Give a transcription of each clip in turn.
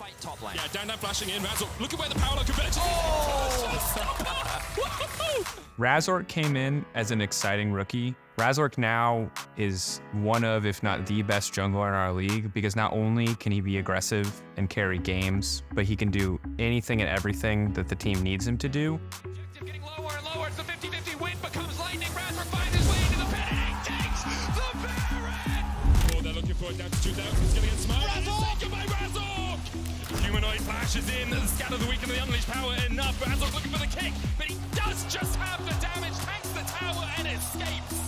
fight top lane. Yeah, down flashing in. Razork, look at where the power converted. Razork came in as an exciting rookie. Razork now is one of, if not the best jungler in our league, because not only can he be aggressive and carry games, but he can do anything and everything that the team needs him to do. Objective getting lower and lower. It's the 50-50 win becomes lightning. Razork finds his way into the pit. He takes the Baron. Oh, they're looking for it down to 2,000. He's going to get smoked. Razork! Taken by Razork! Humanoid flashes in. Scatter the weaken, the unleashed power enough. Razork looking for the kick, but he does just have the damage. Tanks the tower and escapes.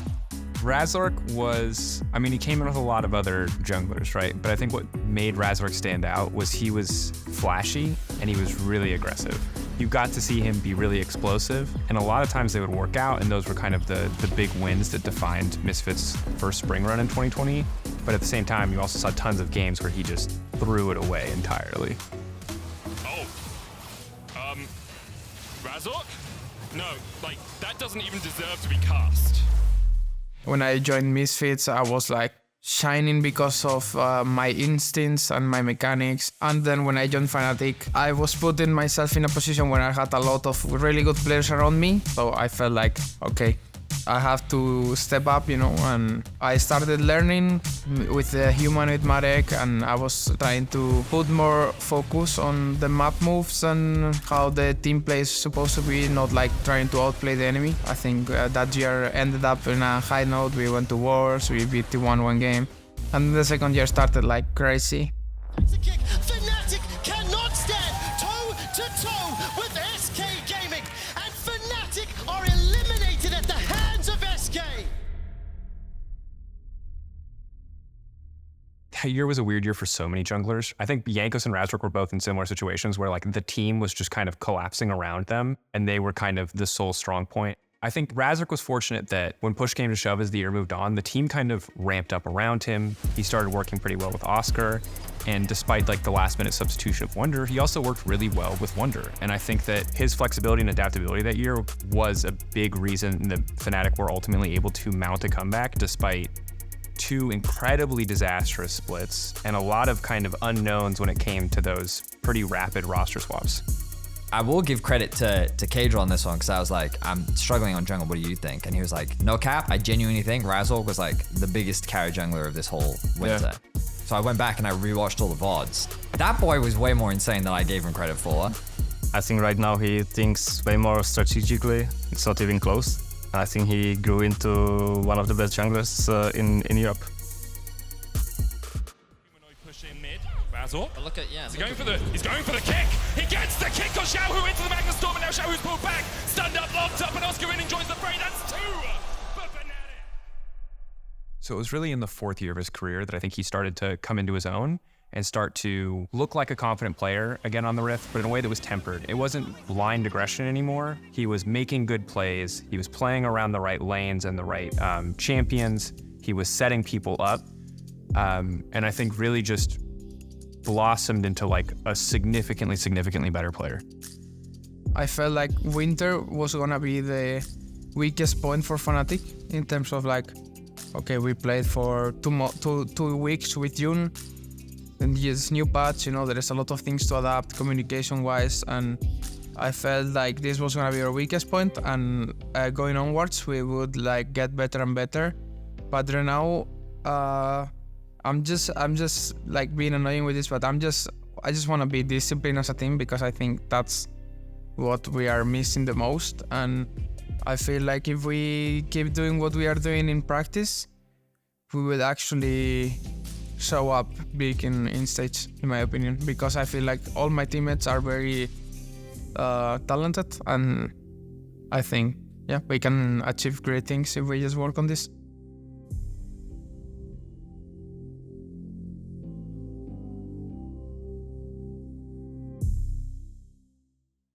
Razork was, I mean, he came in with a lot of other junglers, right? But I think what made Razork stand out was he was flashy and he was really aggressive. You got to see him be really explosive, and a lot of times they would work out, and those were kind of the big wins that defined Misfits' first spring run in 2020. But at the same time, you also saw tons of games where he just threw it away entirely. Razork? No, like, that doesn't even deserve to be cast. When I joined Misfits, I was like shining because of my instincts and my mechanics. And then when I joined Fnatic, I was putting myself in a position where I had a lot of really good players around me. So I felt like, okay, I have to step up, you know, and I started learning with the humanoid Marek, and I was trying to put more focus on the map moves and how the team play is supposed to be, not like trying to outplay the enemy. I think that year ended up in a high note. We went to wars, we beat T1 one game, and the second year started like crazy. Fnatic cannot stand toe-to-toe with SK Gaming, and Fnatic are eliminated at the hands of SK. That year was a weird year for so many junglers. I think Jankos and Razork were both in similar situations where like the team was just kind of collapsing around them and they were kind of the sole strong point. I think Razork was fortunate that when push came to shove as the year moved on, the team kind of ramped up around him. He started working pretty well with Oscar. And despite like the last minute substitution of Wunder, he also worked really well with Wunder. And I think that his flexibility and adaptability that year was a big reason that Fnatic were ultimately able to mount a comeback despite two incredibly disastrous splits and a lot of kind of unknowns when it came to those pretty rapid roster swaps. I will give credit to Kadra on this one, because I was like, I'm struggling on jungle, what do you think? And he was like, no cap, I genuinely think Razork was like the biggest carry jungler of this whole winter. Yeah. So I went back and I rewatched all the VODs. That boy was way more insane than I gave him credit for. I think right now he thinks way more strategically. It's not even close. I think he grew into one of the best junglers in Europe. Razork. But look at, yeah. He's going for the kick. He gets the kick on Xiaohu into the Magna Storm, and now Xiaohu's pulled back. Stunned up, locked up, and Oscar in enjoys the fray. That's two for Fnatic. So it was really in the fourth year of his career that I think he started to come into his own and start to look like a confident player again on the Rift, but in a way that was tempered. It wasn't blind aggression anymore. He was making good plays. He was playing around the right lanes and the right champions. He was setting people up. And I think really just blossomed into like a significantly better player. I felt like winter was gonna be the weakest point for Fnatic in terms of like, okay, we played for 2 weeks with June, and this new patch, you know, there is a lot of things to adapt communication-wise, and I felt like this was gonna be our weakest point, and going onwards, we would like get better and better. But right now, I'm just like being annoying with this, but I just want to be disciplined as a team, because I think that's what we are missing the most. And I feel like if we keep doing what we are doing in practice, we will actually show up big in stage, in my opinion, because I feel like all my teammates are very talented, and I think, yeah, we can achieve great things if we just work on this.